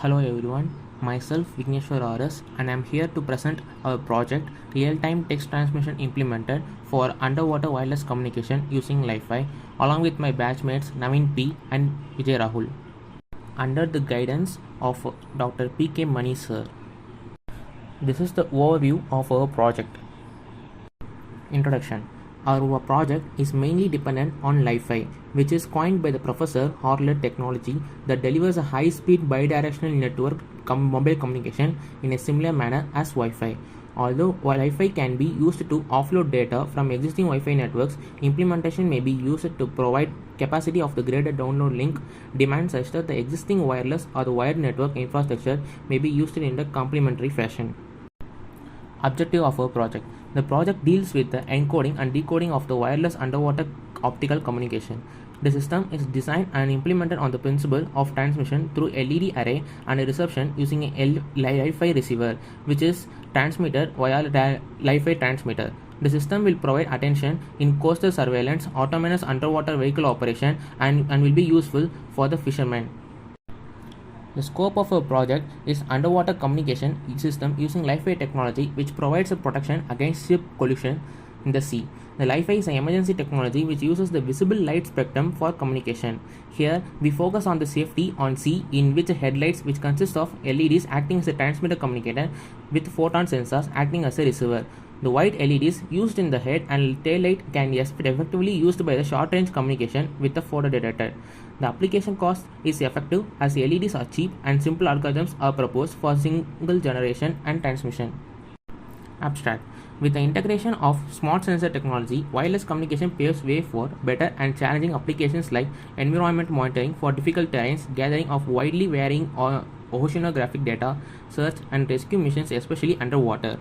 Hello everyone, myself Vigneshwar RS and I'm here to present our project Real-Time Text Transmission Implemented for Underwater Wireless Communication using Li-Fi along with my batchmates Naveen P and Vijay Rahul under the guidance of Dr. P.K. Mani sir. This is the overview of our project. Introduction. Our project is mainly dependent on Li-Fi, which is coined by the Professor Horlet technology that delivers a high-speed bidirectional network mobile communication in a similar manner as Wi-Fi. Although Wi-Fi can be used to offload data from existing Wi-Fi networks, implementation may be used to provide capacity of the graded download link demand such that the existing wireless or the wired network infrastructure may be used in a complementary fashion. Objective of our project. The project deals with the encoding and decoding of the wireless underwater optical communication. The system is designed and implemented on the principle of transmission through LED array and a reception using a Li-Fi receiver, which is transmitted via Li-Fi transmitter. The system will provide attention in coastal surveillance, autonomous underwater vehicle operation, and will be useful for the fishermen. The scope of our project is underwater communication system using Li-Fi technology, which provides a protection against ship collision in the sea. The Li-Fi is an emergency technology which uses the visible light spectrum for communication. Here, we focus on the safety on sea, in which headlights, which consist of LEDs acting as a transmitter communicator with photon sensors acting as a receiver. The white LEDs used in the head and tail light can be effectively used by the short-range communication with the photo detector. The application cost is effective as LEDs are cheap and simple algorithms are proposed for single generation and transmission. Abstract. With the integration of smart sensor technology, wireless communication paves way for better and challenging applications like environment monitoring for difficult terrains, gathering of widely varying oceanographic data, search and rescue missions, especially underwater.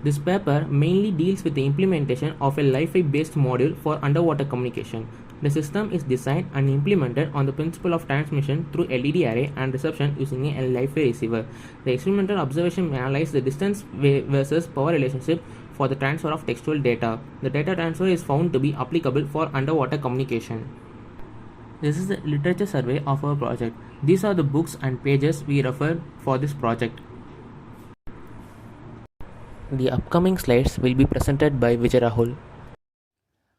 This paper mainly deals with the implementation of a Li-Fi based module for underwater communication. The system is designed and implemented on the principle of transmission through LED array and reception using a Li-Fi receiver. The experimental observation analyzes the distance versus power relationship for the transfer of textual data. The data transfer is found to be applicable for underwater communication. This is the literature survey of our project. These are the books and pages we refer for this project. The upcoming slides will be presented by Vijay Rahul.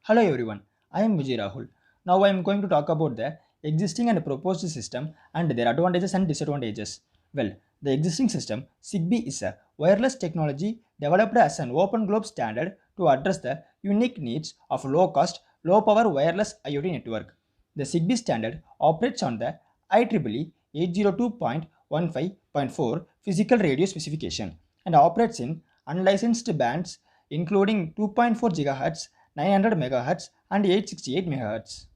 Hello everyone, I am Vijay Rahul. Now I am going to talk about the existing and proposed system and their advantages and disadvantages. Well, the existing system ZigBee is a wireless technology developed as an open globe standard to address the unique needs of low cost, low power wireless IoT network. The ZigBee standard operates on the IEEE 802.15.4 physical radio specification and operates in unlicensed bands including 2.4 GHz, 900 MHz and 868 MHz.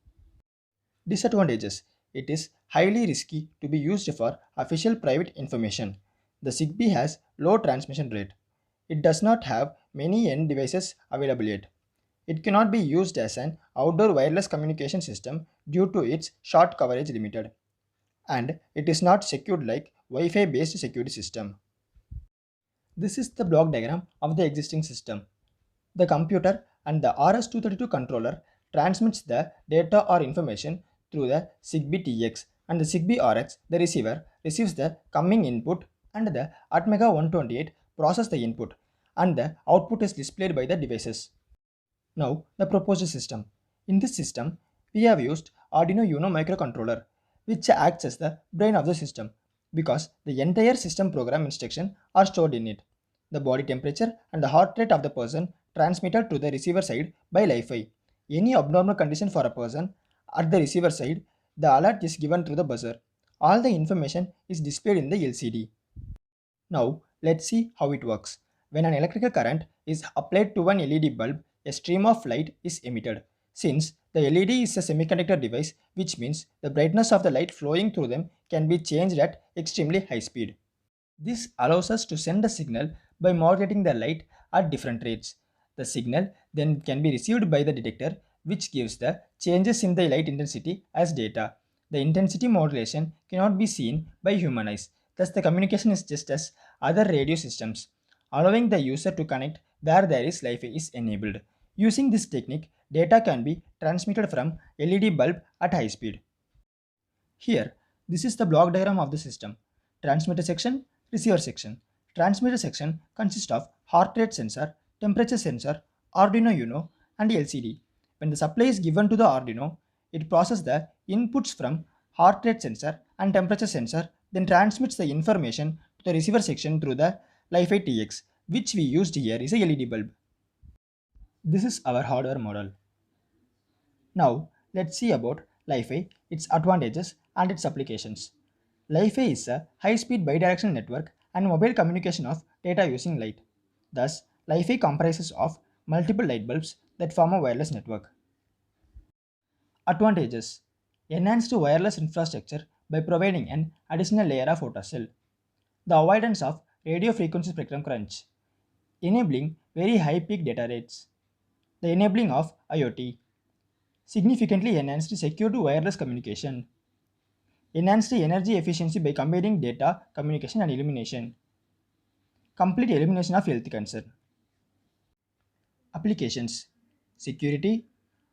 Disadvantages. It is highly risky to be used for official private information. The ZigBee has low transmission rate. It does not have many end devices available yet. It cannot be used as an outdoor wireless communication system due to its short coverage limited. And it is not secured like Wi-Fi based security system. This is the block diagram of the existing system. The computer and the RS-232 controller transmits the data or information through the ZigBee TX, and the ZigBee RX, the receiver, receives the coming input and the Atmega 128 process the input and the output is displayed by the devices. Now the proposed system. In this system, we have used Arduino Uno microcontroller which acts as the brain of the system because the entire system program instruction are stored in it. The body temperature and the heart rate of the person transmitted to the receiver side by Li-Fi. Any abnormal condition for a person at the receiver side, the alert is given through the buzzer. All the information is displayed in the LCD. Now let's see how it works. When an electrical current is applied to an LED bulb, a stream of light is emitted. Since the LED is a semiconductor device, which means the brightness of the light flowing through them can be changed at extremely high speed. This allows us to send a signal by modulating the light at different rates. The signal then can be received by the detector, which gives the changes in the light intensity as data. The intensity modulation cannot be seen by human eyes, thus the communication is just as other radio systems, allowing the user to connect where there is Wi-Fi is enabled. Using this technique, data can be transmitted from LED bulb at high speed. Here, this is the block diagram of the system. Transmitter section, receiver section. Transmitter section consists of heart rate sensor, temperature sensor, Arduino Uno, and LCD. When the supply is given to the Arduino, it processes the inputs from heart rate sensor and temperature sensor, then transmits the information to the receiver section through the Li-Fi TX, which we used here is a LED bulb. This is our hardware model. Now let's see about Li-Fi, its advantages and its applications. Li-Fi is a high-speed bidirectional network and mobile communication of data using light. Thus, Li-Fi comprises of multiple light bulbs that form a wireless network. Advantages: enhanced wireless infrastructure by providing an additional layer of photocell. The avoidance of radio frequency spectrum crunch, enabling very high peak data rates. The enabling of IoT, significantly enhanced secure wireless communication. Enhanced energy efficiency by combining data, communication and illumination. Complete elimination of health concern. Applications: security,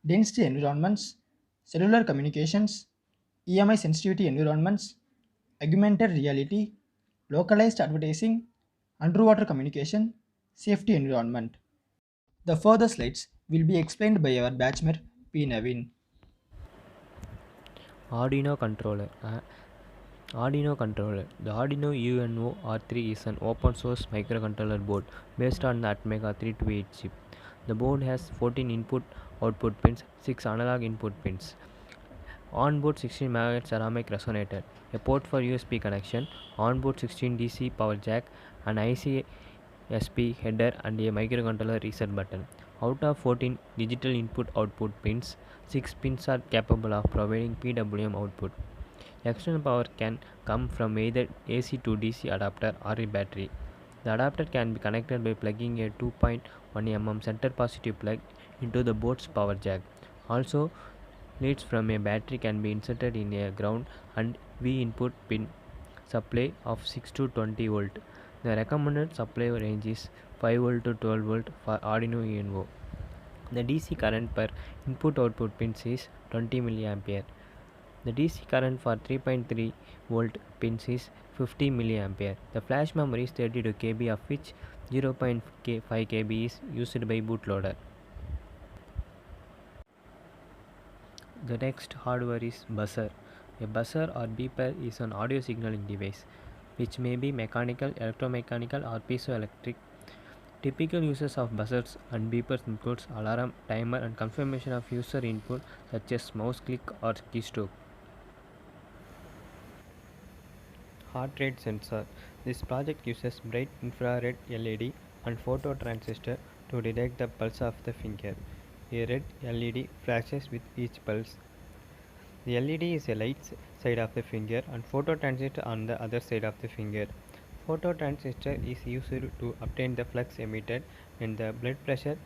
density environments, cellular communications, EMI sensitivity environments, augmented reality, localized advertising, underwater communication, safety environment. The further slides will be explained by our batchmate P. Naveen. Arduino controller. The Arduino UNO R3 is an open source microcontroller board based on the Atmega 328 chip. The board has 14 input-output pins, 6 analog input pins. Onboard 16 MHz ceramic resonator, a port for USB connection, onboard 16 DC power jack, an ICSP header and a microcontroller reset button. Out of 14 digital input-output pins, 6 pins are capable of providing PWM output. External power can come from either AC to DC adapter or a battery. The adapter can be connected by plugging a 2.1 mm center positive plug into the board's power jack. Also, leads from a battery can be inserted in a ground and V input pin supply of 6 to 20 volt. The recommended supply range is 5 volt to 12 volt for Arduino UNO. The DC current per input-output pins is 20 mA. The DC current for 3.3 volt pins is 50 mA. The flash memory is 32 KB, of which 0.5 KB is used by bootloader. The next hardware is buzzer. A buzzer or beeper is an audio signaling device which may be mechanical, electromechanical or piezoelectric. Typical uses of buzzers and beepers includes alarm, timer and confirmation of user input such as mouse click or keystroke. Heart rate sensor. This project uses bright infrared LED and phototransistor to detect the pulse of the finger. A red LED flashes with each pulse. The LED is a light side of the finger and phototransistor on the other side of the finger. Phototransistor is used to obtain the flux emitted when the blood pressure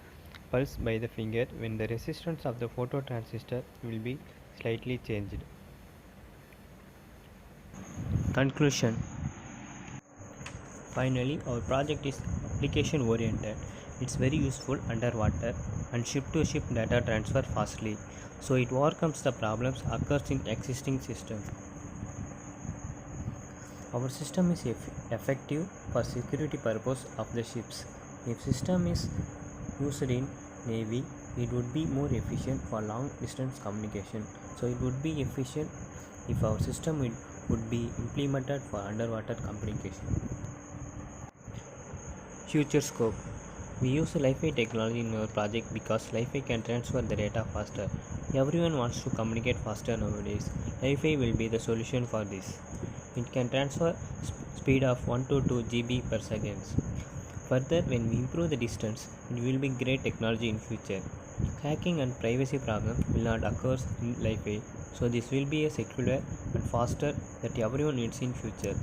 pulse by the finger when the resistance of the phototransistor will be slightly changed. Conclusion. Finally, our project is application oriented. It's very useful underwater and ship-to-ship data transfer fastly, so it overcomes the problems occurs in existing systems. Our system is effective for security purpose of the ships. If system is used in Navy, it would be more efficient for long distance communication. So it would be efficient if our system would be implemented for underwater communication. Future scope. We use Li-Fi technology in our project because Li-Fi can transfer the data faster. Everyone wants to communicate faster nowadays. Li-Fi will be the solution for this. It can transfer speed of 1 to 2 GB per second. Further, when we improve the distance, it will be great technology in future. Hacking and privacy problems will not occur in Li-Fi, so this will be a secure and faster that everyone needs in future.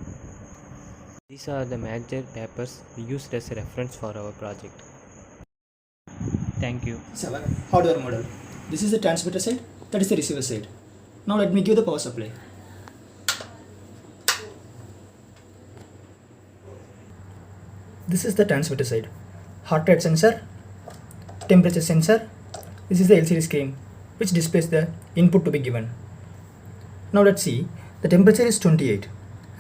These are the major papers we used as a reference for our project. Thank you. This is our hardware model. This is the transmitter side, that is the receiver side. Now let me give the power supply. This is the transmitter side. Heart rate sensor, temperature sensor. This is the LCD screen which displays the input to be given. Now let's see, the temperature is 28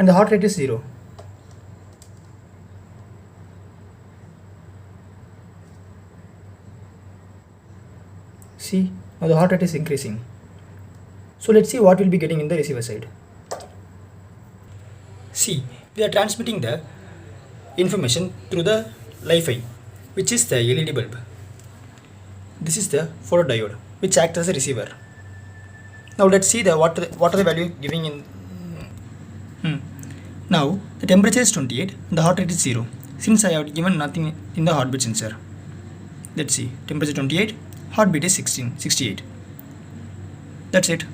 and the heart rate is 0. See, now the heart rate is increasing. So let's see what we'll be getting in the receiver side. See, we are transmitting the information through the Li-Fi, which is the LED bulb. This is the photodiode, which acts as a receiver. Now let's see what are the value giving in. Now the temperature is 28 and the heart rate is 0. Since I have given nothing in the heartbeat sensor. Let's see, temperature 28, heartbeat is 68. That's it.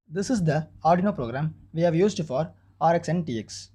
This is the Arduino program we have used for RX and TX.